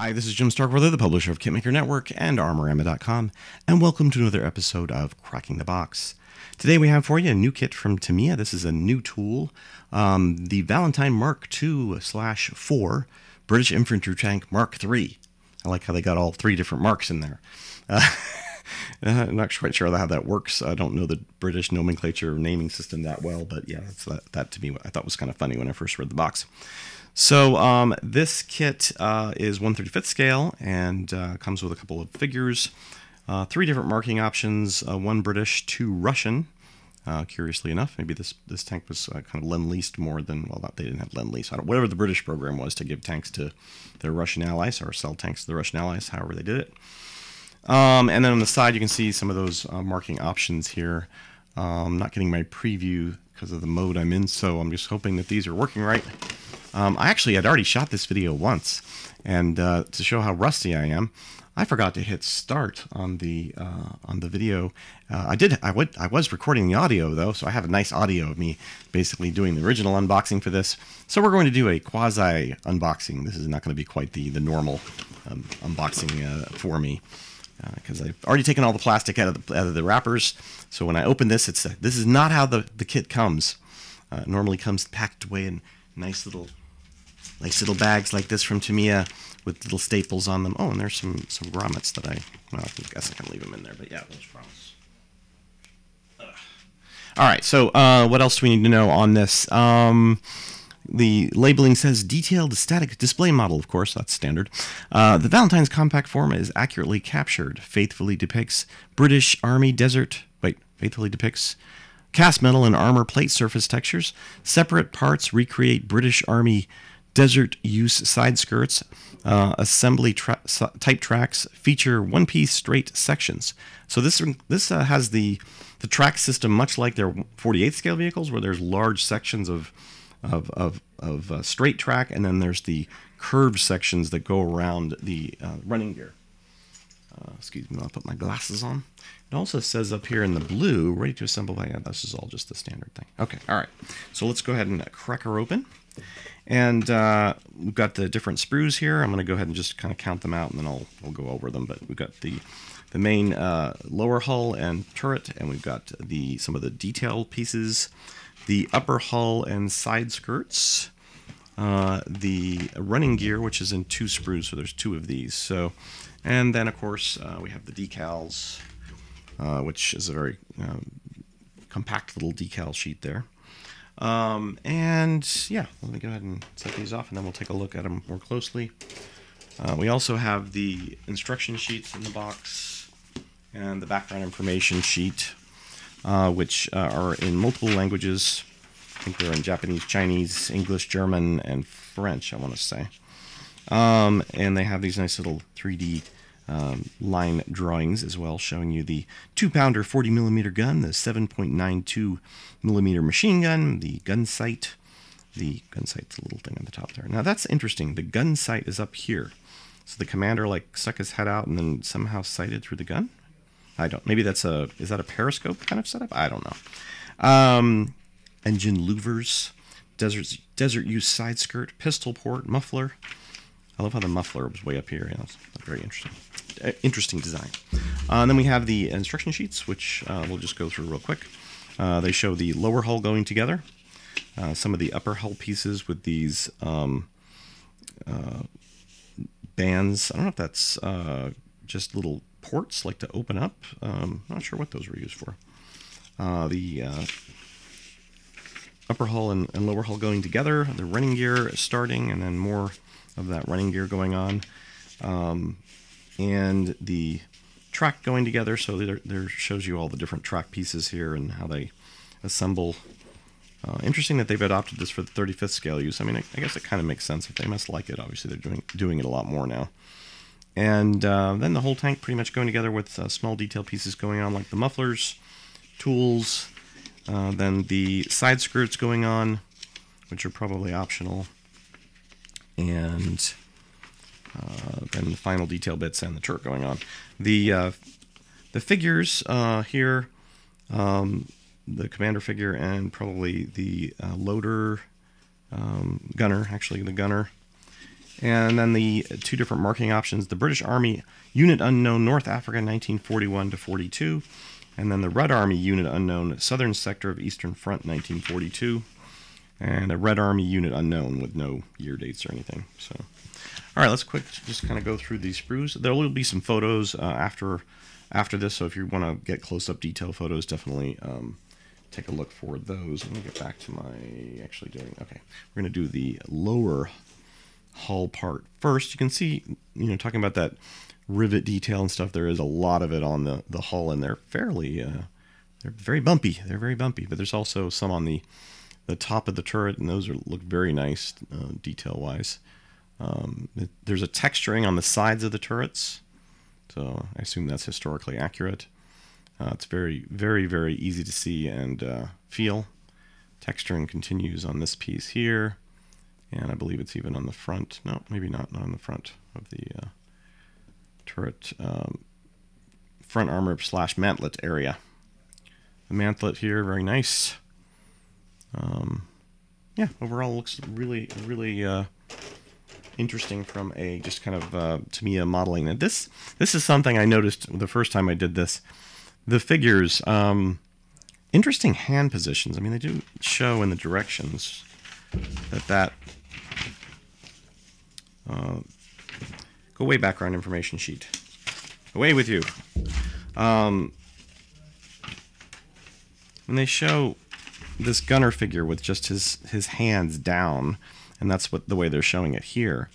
Hi, this is Jim Starkweather, the publisher of KitMaker Network and ArmorAmmo.com, and welcome to another episode of Cracking the Box. Today we have for you a new kit from Tamiya. This is a new tool, the Valentine Mark II/4 British Infantry Tank Mark III. I like how they got all three different marks in there. I'm not quite sure how that works. I don't know the British nomenclature naming system that well, but yeah, that to me I thought was kind of funny when I first read the box. So this kit is 1/35th scale and comes with a couple of figures, three different marking options, one British, two Russian. Curiously enough, maybe this tank was kind of lend-leased more than, well, they didn't have lend-lease. Whatever the British program was to give tanks to their Russian allies or sell tanks to the Russian allies, however they did it. And then on the side you can see some of those marking options here. I'm not getting my preview because of the mode I'm in, so I'm just hoping that these are working right. I actually had already shot this video once, and to show how rusty I am, I forgot to hit start on the video. I was recording the audio though, so I have a nice audio of me basically doing the original unboxing for this. So we're going to do a quasi unboxing. This is not going to be quite the normal unboxing for me, because I've already taken all the plastic out of the wrappers. So when I open this, this is not how the kit comes. It normally comes packed away in nice little bags like this from Tamiya with little staples on them. Oh, and there's some grommets that I guess I can leave them in there, but yeah, those promise. All right, so what else do we need to know on this? The labeling says detailed static display model, of course, that's standard. The Valentine's compact form is accurately captured, faithfully depicts British Army desert, faithfully depicts cast metal and armor plate surface textures. Separate parts recreate British Army desert use side skirts. Assembly type tracks feature one-piece straight sections. So this has the track system much like their 48th scale vehicles, where there's large sections of straight track, and then there's the curved sections that go around the running gear. Excuse me, I'll put my glasses on. It also says up here in the blue, ready to assemble. Yeah, this is all just the standard thing. Okay, all right. So let's go ahead and crack her open. And we've got the different sprues here. I'm going to go ahead and just kind of count them out, and then I'll go over them. But we've got the main lower hull and turret, and we've got some of the detail pieces, the upper hull and side skirts, the running gear, which is in two sprues, so there's two of these. So, and then of course we have the decals, which is a very compact little decal sheet there. And yeah, let me go ahead and set these off, and then we'll take a look at them more closely. We also have the instruction sheets in the box and the background information sheet, which are in multiple languages. I think they're in Japanese, Chinese, English, German, and French, I want to say. And they have these nice little 3D line drawings as well, showing you the 2-pounder 40mm gun, the 7.92mm machine gun, the gun sight. The gun sight's a little thing on the top there. Now that's interesting. The gun sight is up here. So the commander stuck his head out and then somehow sighted through the gun? Maybe is that a periscope kind of setup? I don't know. Engine louvers, desert use side skirt, pistol port, muffler. I love how the muffler was way up here. Yeah, that's very interesting. Interesting design. And then we have the instruction sheets, which we'll just go through real quick. They show the lower hull going together, some of the upper hull pieces with these bands. I don't know if that's just little ports like to open up. Not sure what those were used for. The upper hull and lower hull going together, the running gear starting, and then more of that running gear going on, and the track going together. So there shows you all the different track pieces here and how they assemble. Interesting that they've adopted this for the 35th scale use. I mean, I guess it kind of makes sense. If they must like it, obviously they're doing it a lot more now. And then the whole tank pretty much going together with small detail pieces going on, like the mufflers, tools, then the side skirts going on, which are probably optional, and then the final detail bits and the turret going on. The figures here, the commander figure and probably the loader, gunner, actually the gunner, And then the two different marking options, the British Army Unit Unknown North Africa 1941 to 42, and then the Red Army Unit Unknown Southern Sector of Eastern Front 1942, and a Red Army Unit Unknown with no year dates or anything. So, all right, let's just kind of go through these sprues. There will be some photos after this, so if you want to get close-up detail photos, definitely take a look for those. Let me get back to my okay, we're going to do the lower hull part first. You can see, talking about that rivet detail and stuff, there is a lot of it on the hull, and they're fairly they're very bumpy. They're very bumpy, but there's also some on the top of the turret, and those look very nice detail wise. There's a texturing on the sides of the turrets, so I assume that's historically accurate. It's very, very, very easy to see and feel. Texturing continues on this piece here. And I believe it's even on the front. No, maybe not on the front of the turret front armor / mantlet area. The mantlet here, very nice. Yeah, overall looks really, really interesting from a just kind of Tamiya modeling. And this is something I noticed the first time I did this. The figures, interesting hand positions. I mean, they do show in the directions that go away, background information sheet. Away with you. When they show this gunner figure with just his hands down, and that's the way they're showing it here.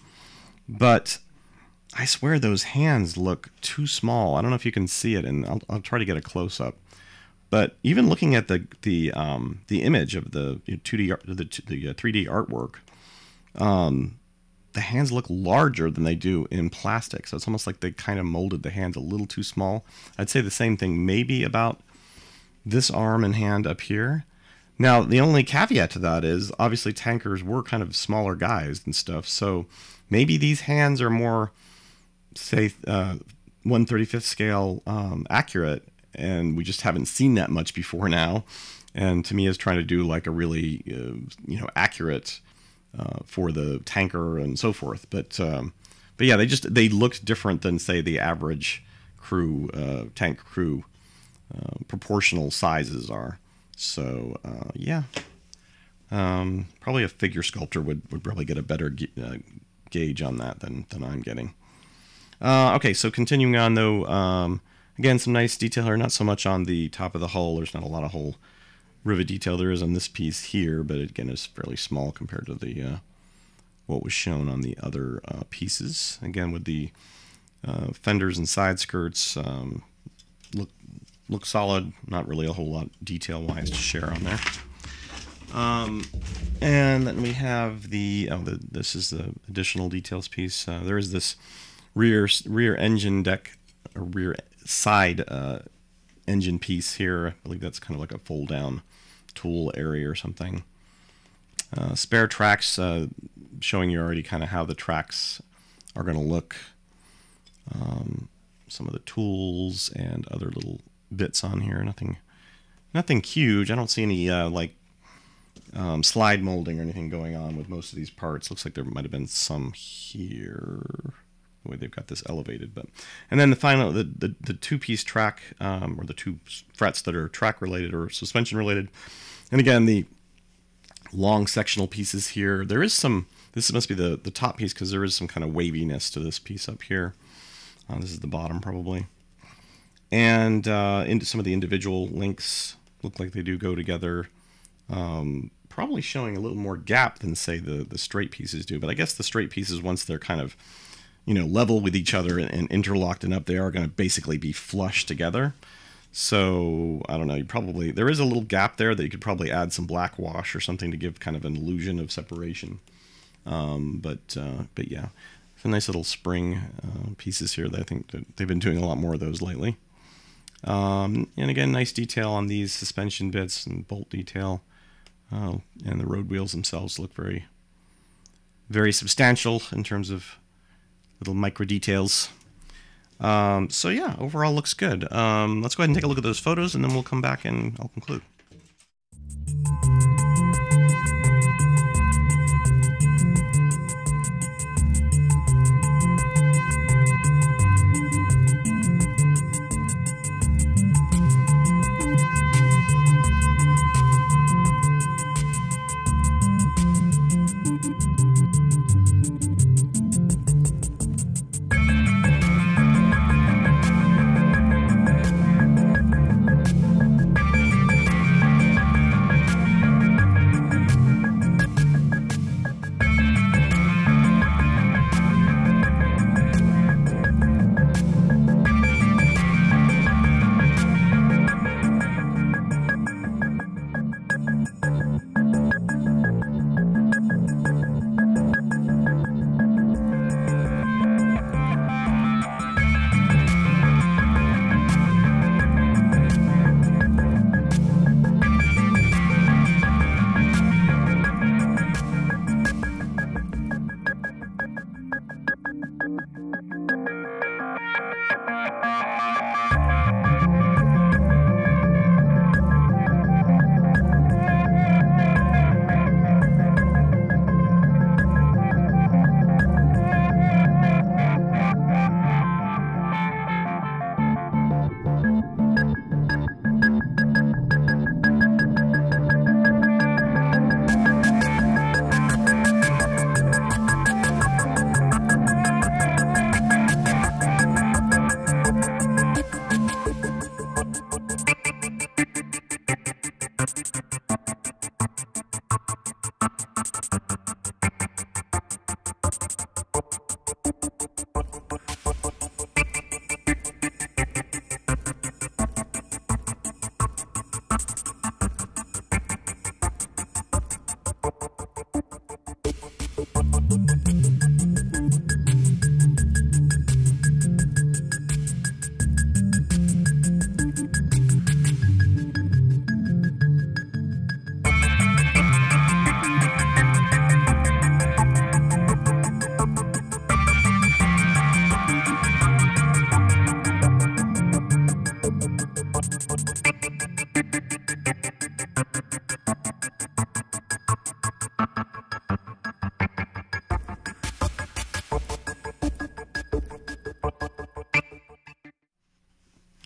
But I swear those hands look too small. I don't know if you can see it, and I'll try to get a close up. But even looking at the image of the 3D artwork, the hands look larger than they do in plastic. So it's almost like they kind of molded the hands a little too small. I'd say the same thing maybe about this arm and hand up here. Now, the only caveat to that is obviously tankers were kind of smaller guys and stuff. So maybe these hands are more, say, 1/35th scale accurate, and we just haven't seen that much before now. And Tamiya's trying to do like a really, accurate for the tanker and so forth. But yeah, they looked different than, say, the average crew, tank crew proportional sizes are. So yeah, probably a figure sculptor would probably get a better gauge on that than I'm getting. Okay, so continuing on though, again, some nice detail here. Not so much on the top of the hull. There's not a lot of hull rivet detail. There is on this piece here, but again, it's fairly small compared to the what was shown on the other pieces. Again, with the fenders and side skirts, look solid. Not really a whole lot detail-wise to share on there. And then we have this is the additional details piece. There is this rear engine deck, or rear side engine piece here. I believe that's kind of like a fold-down tool area or something. Spare tracks, showing you already kind of how the tracks are going to look. Some of the tools and other little bits on here. Nothing huge. I don't see any slide molding or anything going on with most of these parts. Looks like there might have been some here, the way they've got this elevated. And then the two-piece track, or the two frets that are track related or suspension related. And again, the long sectional pieces here. There is some, this must be the top piece, because there is some kind of waviness to this piece up here. This is the bottom probably. And into some of the individual links look like they do go together. Probably showing a little more gap than, say, the straight pieces do. But I guess the straight pieces, once they're kind of, level with each other and interlocked and up, they are going to basically be flush together. So, I don't know, there is a little gap there that you could probably add some black wash or something to give kind of an illusion of separation. But yeah, some nice little spring pieces here that I think that they've been doing a lot more of those lately. And again, nice detail on these suspension bits and bolt detail. And the road wheels themselves look very, very substantial in terms of little micro details. So yeah, overall looks good. Let's go ahead and take a look at those photos, and then we'll come back and I'll conclude.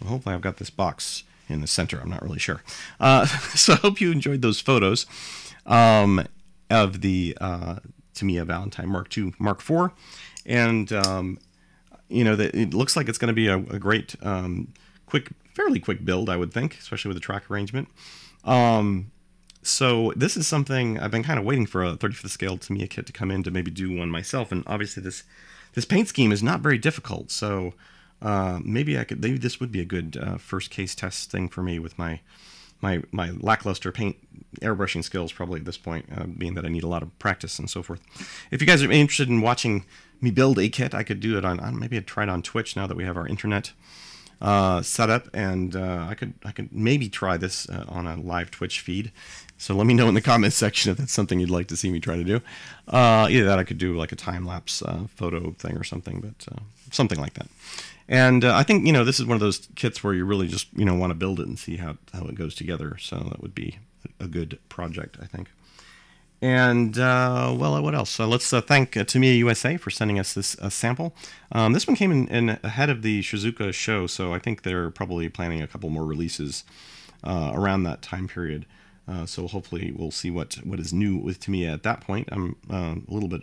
Hopefully I've got this box in the center. I'm not really sure. So I hope you enjoyed those photos of the Tamiya Valentine Mark II, Mark IV. And, you know, it looks like it's going to be a great, fairly quick build, I would think, especially with the track arrangement. So this is something I've been kind of waiting for a 35th scale Tamiya kit to come in to maybe do one myself. And obviously this paint scheme is not very difficult. So maybe this would be a good first case test thing for me with my lackluster paint airbrushing skills probably at this point, being that I need a lot of practice and so forth. If you guys are interested in watching me build a kit, I could do it on maybe I'd try it on Twitch now that we have our internet set up, and I could maybe try this on a live Twitch feed. So let me know in the comments section if that's something you'd like to see me try to do. Either that, I could do like a time-lapse photo thing or something, but something like that. And I think, you know, this is one of those kits where you really just, you know, want to build it and see how it goes together. So that would be a good project, I think. And, well, what else? Let's thank Tamiya USA for sending us this sample. This one came in ahead of the Shizuoka show, so I think they're probably planning a couple more releases around that time period. So hopefully we'll see what is new with Tamiya at that point. I'm a little bit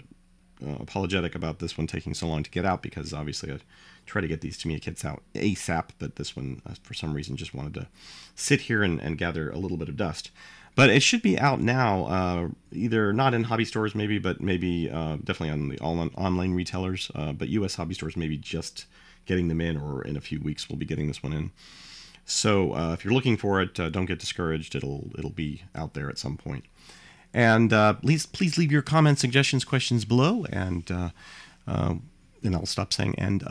apologetic about this one taking so long to get out, because obviously I try to get these Tamiya kits out ASAP, but this one, for some reason, just wanted to sit here and gather a little bit of dust. But it should be out now, either not in hobby stores maybe, but maybe definitely on the online retailers, but US hobby stores maybe just getting them in, or in a few weeks we'll be getting this one in. So if you're looking for it, don't get discouraged. It'll be out there at some point. And please leave your comments, suggestions, questions below, and I'll stop saying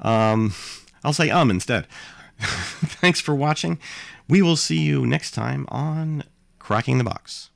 I'll say instead. Thanks for watching. We will see you next time on Cracking the Box.